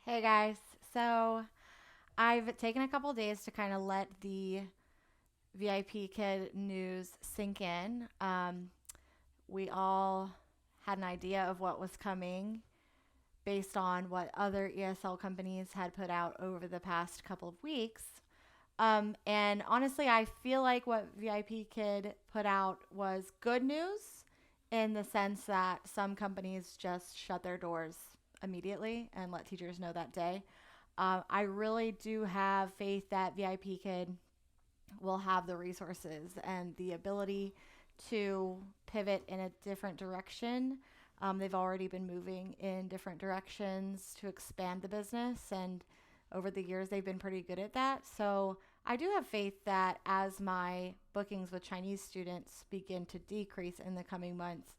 Hey guys, so I've taken a couple days to kind of let the VIPKid news sink in. We all had an idea of what was coming based on what other ESL companies had put out over the past couple of weeks. And honestly, I feel like what VIPKid put out was good news in the sense that some companies just shut their doors immediately and let teachers know that day. I really do have faith that VIPKid will have the resources and the ability to pivot in a different direction. They've already been moving in different directions to expand the business, and over the years, they've been pretty good at that. So I do have faith that as my bookings with Chinese students begin to decrease in the coming months,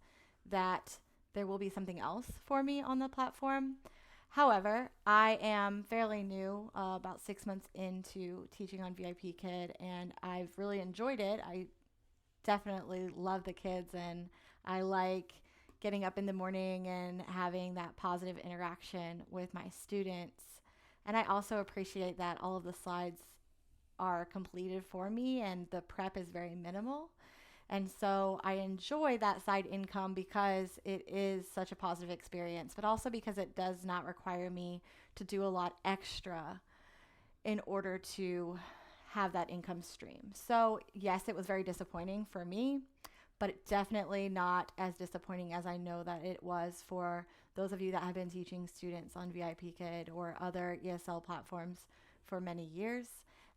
that there will be something else for me on the platform. However, I am fairly new, about 6 months into teaching on VIPKid, and I've really enjoyed it. I definitely love the kids, and I like getting up in the morning and having that positive interaction with my students. And I also appreciate that all of the slides are completed for me and the prep is very minimal. And so I enjoy that side income because it is such a positive experience, but also because it does not require me to do a lot extra in order to have that income stream. So, yes, it was very disappointing for me, but definitely not as disappointing as I know that it was for those of you that have been teaching students on VIPKid or other ESL platforms for many years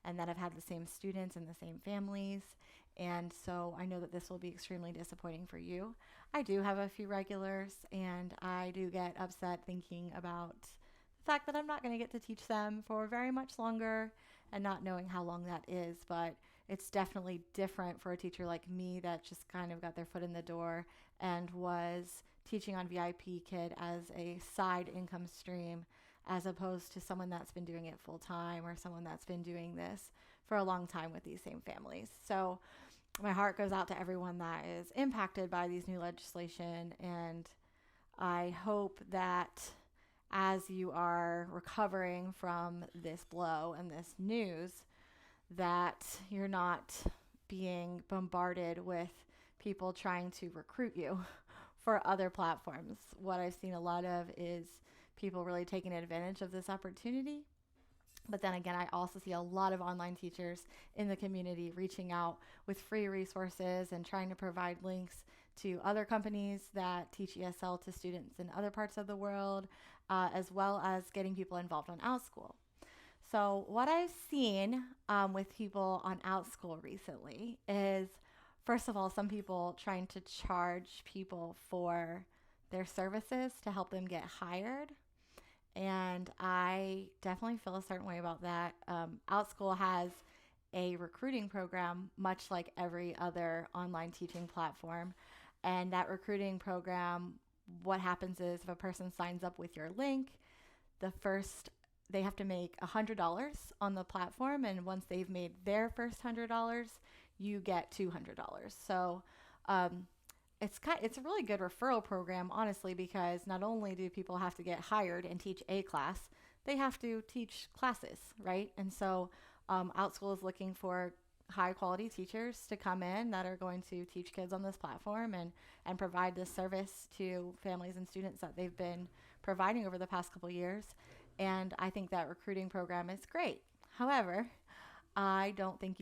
and that have had the same students and the same families. And so I know that this will be extremely disappointing for you. I do have a few regulars, and I do get upset thinking about the fact that I'm not going to get to teach them for very much longer and not knowing how long that is. But it's definitely different for a teacher like me that just kind of got their foot in the door and was teaching on VIPKid as a side income stream as opposed to someone that's been doing it full time or someone that's been doing this for a long time with these same families. So my heart goes out to everyone that is impacted by these new legislation, and I hope that as you are recovering from this blow and this news, that you're not being bombarded with people trying to recruit you for other platforms. What I've seen a lot of is people really taking advantage of this opportunity. But then again, I also see a lot of online teachers in the community reaching out with free resources and trying to provide links to other companies that teach ESL to students in other parts of the world, as well as getting people involved on Outschool. So, what I've seen with people on Outschool recently is, first of all, some people trying to charge people for their services to help them get hired. And I definitely feel a certain way about that. Outschool has a recruiting program, much like every other online teaching platform. And that recruiting program, what happens is if a person signs up with your link, the first they have to make $100 on the platform, and once they've made their first $100, you get $200. So it's a really good referral program, honestly, because not only do people have to get hired and teach a class, they have to teach classes, right? And so Outschool is looking for high quality teachers to come in that are going to teach kids on this platform and provide this service to families and students that they've been providing over the past couple years. And I think that recruiting program is great. However, I don't think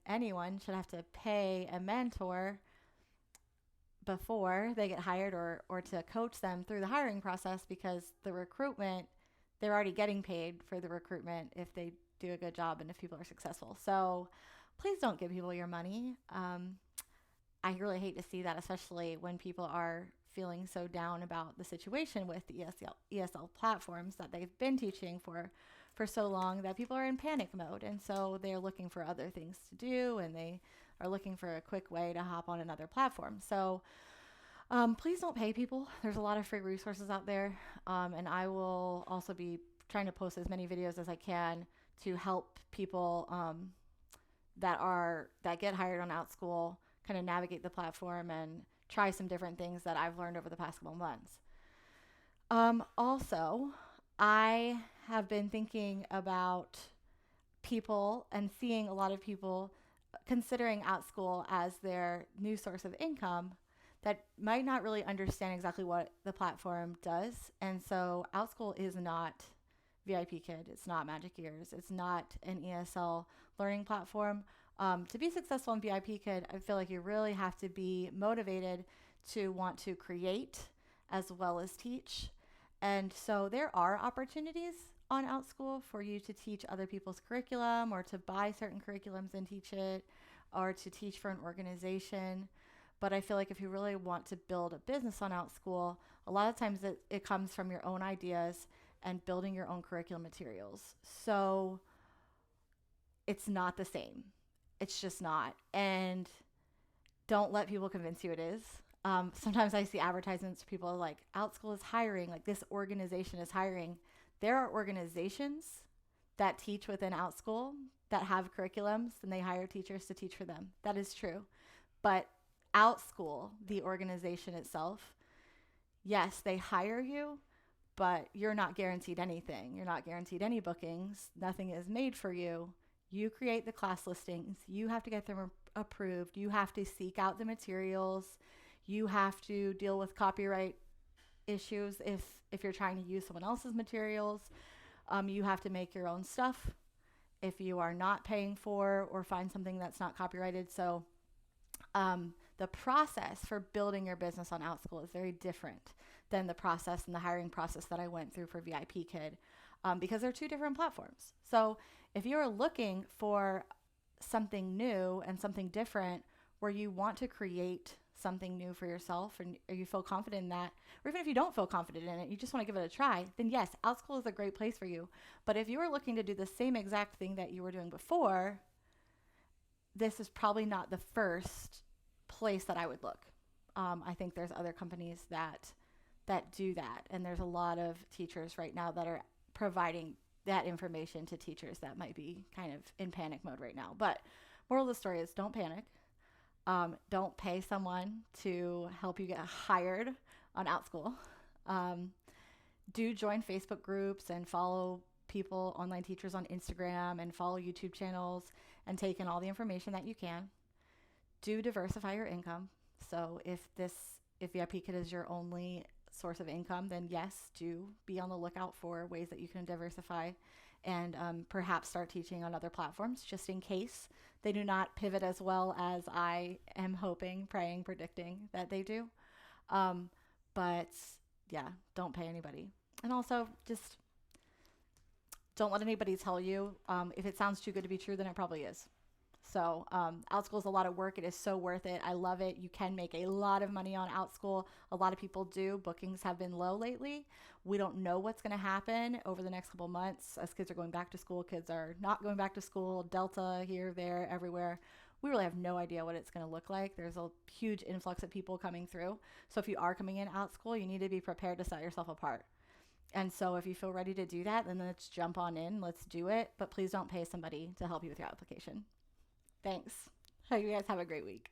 anyone should have to pay a mentor before they get hired or to coach them through the hiring process, because the recruitment, they're already getting paid for the recruitment if they do a good job and if people are successful. So please don't give people your money. I really hate to see that, especially when people are feeling so down about the situation with the ESL platforms that they've been teaching for so long, that people are in panic mode. And so they're looking for other things to do, and they are looking for a quick way to hop on another platform. So please don't pay people. There's a lot of free resources out there. And I will also be trying to post as many videos as I can to help people that get hired on Outschool kind of navigate the platform and try some different things that I've learned over the past couple months. Also, I have been thinking about people and seeing a lot of people considering Outschool as their new source of income that might not really understand exactly what the platform does. And so Outschool is not VIPKid, it's not Magic Ears, it's not an ESL learning platform. To be successful in VIPKid, I feel like you really have to be motivated to want to create as well as teach. And so there are opportunities on Outschool for you to teach other people's curriculum or to buy certain curriculums and teach it or to teach for an organization. But I feel like if you really want to build a business on Outschool, a lot of times it comes from your own ideas and building your own curriculum materials. So it's not the same. It's just not. And don't let people convince you it is. Sometimes I see advertisements for people like Outschool is hiring, like this organization is hiring. There are organizations that teach within Outschool that have curriculums and they hire teachers to teach for them. That is true. But Outschool, the organization itself, yes, they hire you, but you're not guaranteed anything. You're not guaranteed any bookings. Nothing is made for you. You create the class listings. You have to get them approved. You have to seek out the materials. You have to deal with copyright issues if you're trying to use someone else's materials. You have to make your own stuff if you are not paying for or find something that's not copyrighted. So the process for building your business on Outschool is very different than the process and the hiring process that I went through for VIPKid because they're two different platforms. So if you're looking for something new and something different where you want to create something new for yourself and you feel confident in that, or even if you don't feel confident in it, you just want to give it a try, then yes, Outschool is a great place for you. But if you are looking to do the same exact thing that you were doing before, this is probably not the first place that I would look. I think there's other companies that do that. And there's a lot of teachers right now that are providing that information to teachers that might be kind of in panic mode right now. But moral of the story is don't panic. Don't pay someone to help you get hired on Outschool. Do join Facebook groups and follow people, online teachers on Instagram, and follow YouTube channels and take in all the information that you can. Do diversify your income. So if VIPKid is your only source of income, then yes, do be on the lookout for ways that you can diversify and perhaps start teaching on other platforms just in case they do not pivot as well as I am hoping, praying, predicting that they do. But yeah, don't pay anybody. And also just don't let anybody tell you if it sounds too good to be true, then it probably is. So Outschool is a lot of work. It is so worth it. I love it. You can make a lot of money on Outschool. A lot of people do. Bookings have been low lately. We don't know what's going to happen over the next couple months as kids are going back to school. Kids are not going back to school. Delta here, there, everywhere. We really have no idea what it's going to look like. There's a huge influx of people coming through. So if you are coming in Outschool, you need to be prepared to set yourself apart. And so if you feel ready to do that, then let's jump on in. Let's do it. But please don't pay somebody to help you with your application. Thanks. Hope you guys have a great week.